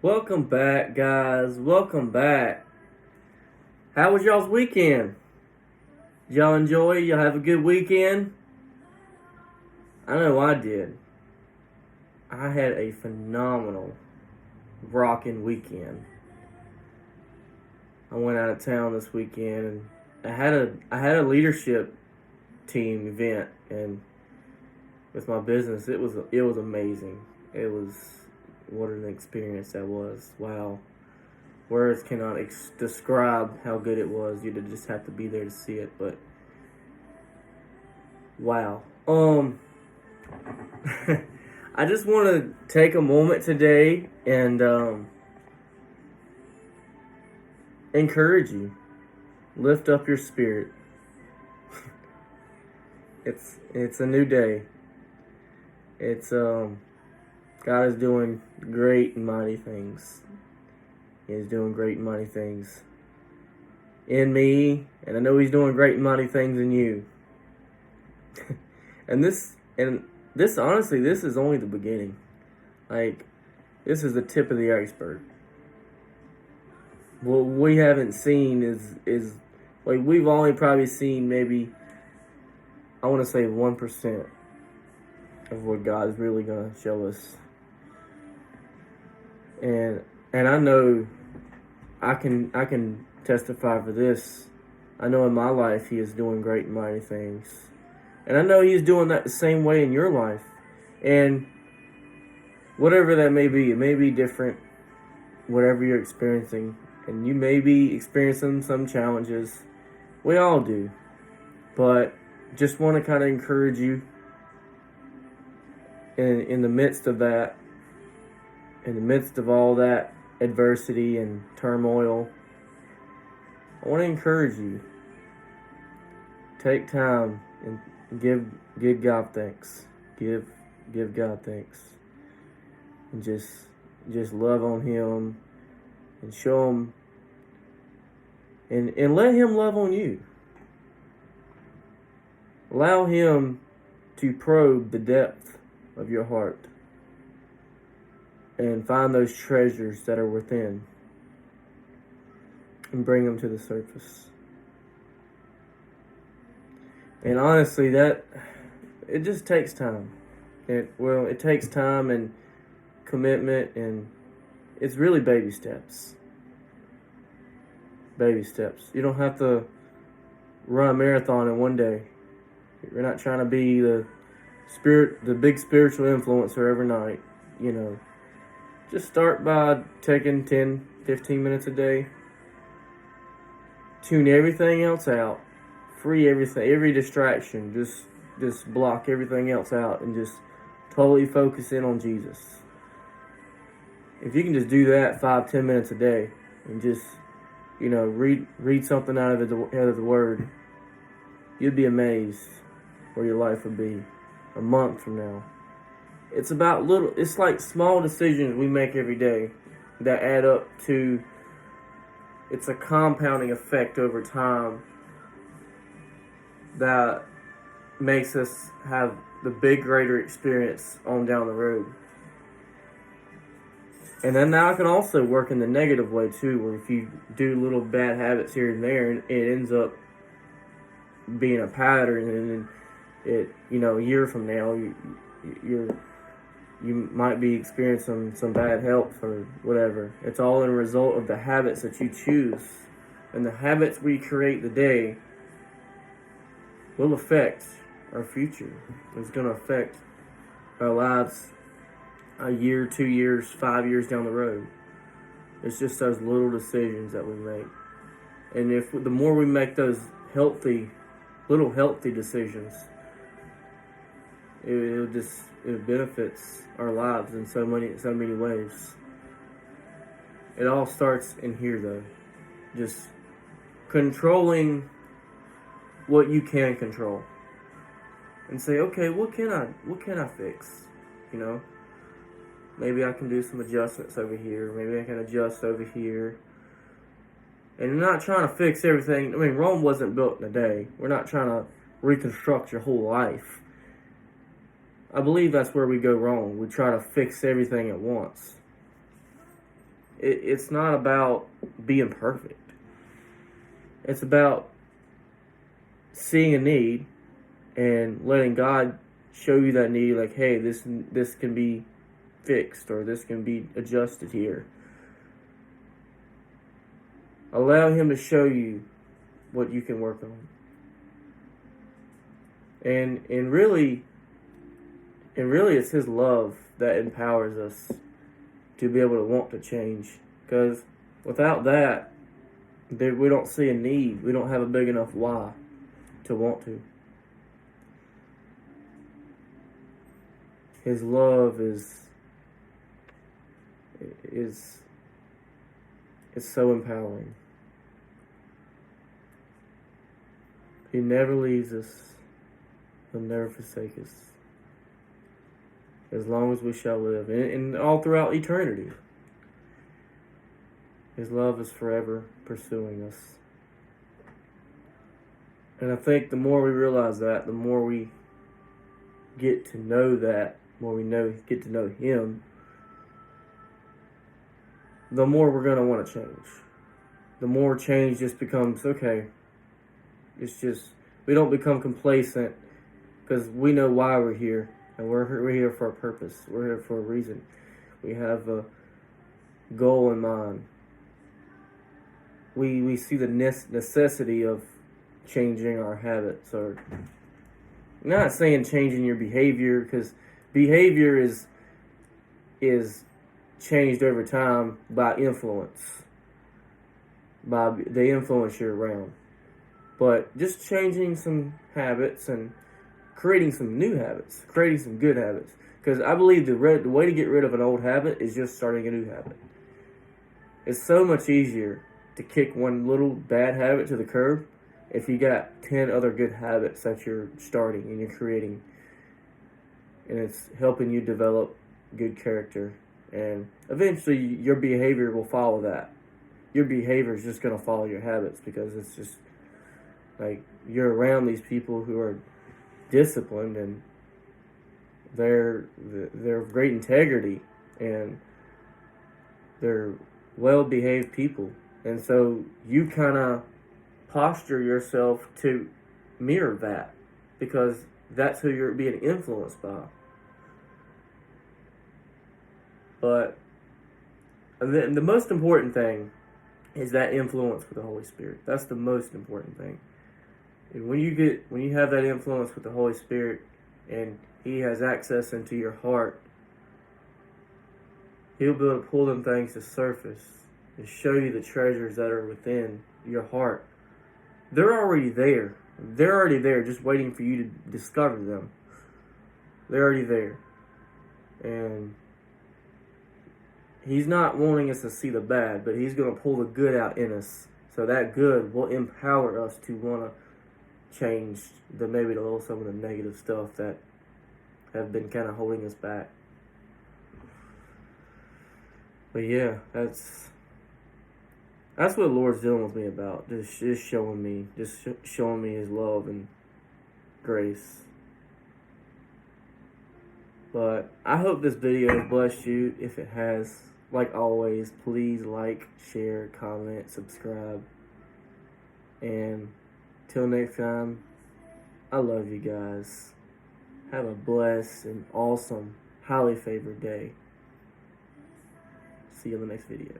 Welcome back, guys. Welcome back. How was y'all's weekend? Did y'all enjoy? Y'all have a good weekend? I know I did. I had a phenomenal rocking weekend. I went out of town this weekend and I had a leadership team event and with my business it was amazing. It was what an experience that was. Wow. Words cannot describe how good it was. You just have to be there to see it. But wow. I just want to take a moment today and encourage you. Lift up your spirit. It's a new day. It's God is doing great and mighty things. He is doing great and mighty things in me, and I know He's doing great and mighty things in you. and this honestly, this is only the beginning. Like, this is the tip of the iceberg. What we haven't seen is like we've only probably seen maybe, I want to say 1% of what God's really gonna show us. And I know I can testify for this. I know in my life He is doing great and mighty things. And I know He's doing that the same way in your life. And whatever that may be, it may be different, whatever you're experiencing. And you may be experiencing some challenges. We all do. But just want to kind of encourage you in the midst of that, in the midst of all that adversity and turmoil, I want to encourage you. Take time and give God thanks. Give God thanks. And just love on Him and show Him and let Him love on you. Allow Him to probe the depth of your heart and find those treasures that are within and bring them to the surface. And honestly, that it just takes time. It takes time and commitment, and it's really baby steps. Baby steps. You don't have to run a marathon in one day. You're not trying to be the big spiritual influencer every night. Just start by taking 10, 15 minutes a day. Tune everything else out. Free everything, every distraction. Just block everything else out and just totally focus in on Jesus. If you can just do that 5-10 minutes a day and just, read something out of the Word, you'd be amazed where your life would be a month from now. It's like small decisions we make every day that add up to, it's a compounding effect over time that makes us have the big greater experience on down the road. And then now I can also work in the negative way too, where if you do little bad habits here and there, it ends up being a pattern, and a year from now you might be experiencing some bad health or whatever. It's all in a result of the habits that you choose. And the habits we create today will affect our future. It's going to affect our lives a year, 2 years, 5 years down the road. It's just those little decisions that we make. And the more we make those little healthy decisions, it benefits our lives in so many ways. It all starts in here though. Just controlling what you can control. And say, okay, what can I fix? Maybe I can do some adjustments over here. Maybe I can adjust over here. And you're not trying to fix everything. I mean, Rome wasn't built in a day. We're not trying to reconstruct your whole life. I believe that's where we go wrong. We try to fix everything at once. It's not about being perfect. It's about seeing a need and letting God show you that need. Like, hey, this can be fixed, or this can be adjusted here. Allow Him to show you what you can work on. And really, it's His love that empowers us to be able to want to change. Because without that, we don't see a need. We don't have a big enough why to want to. His love is so empowering. He never leaves us. He'll never forsake us. As long as we shall live. And all throughout eternity. His love is forever pursuing us. And I think the more we realize that, the more we get to know that, the more we get to know Him, the more we're going to want to change. The more change just becomes, okay, it's just, we don't become complacent because we know why we're here. And we're here for a purpose. We're here for a reason. We have a goal in mind. We see the necessity of changing our habits. Or not saying changing your behavior, because behavior is changed over time by influence. By the influence you're around. But just changing some habits and creating some new habits, creating some good habits. Because I believe the way to get rid of an old habit is just starting a new habit. It's so much easier to kick one little bad habit to the curb if you got 10 other good habits that you're starting and you're creating. And it's helping you develop good character. And eventually your behavior will follow that. Your behavior is just going to follow your habits, because it's just like you're around these people who are disciplined, and they're of great integrity, and they're well-behaved people. And so you kind of posture yourself to mirror that, because that's who you're being influenced by. But the most important thing is that influence with the Holy Spirit. That's the most important thing. And when you have that influence with the Holy Spirit, and He has access into your heart, He'll be able to pull them things to surface and show you the treasures that are within your heart. They're already there. They're already there, just waiting for you to discover them. They're already there. And He's not wanting us to see the bad, but He's going to pull the good out in us. So that good will empower us to want to change some of the negative stuff that have been kind of holding us back. But yeah, that's what the Lord's dealing with me about. Just showing me His love and grace. But I hope this video has blessed you. If it has, like always, please like, share, comment, subscribe. And till next time, I love you guys. Have a blessed and awesome, highly favored day. See you in the next video.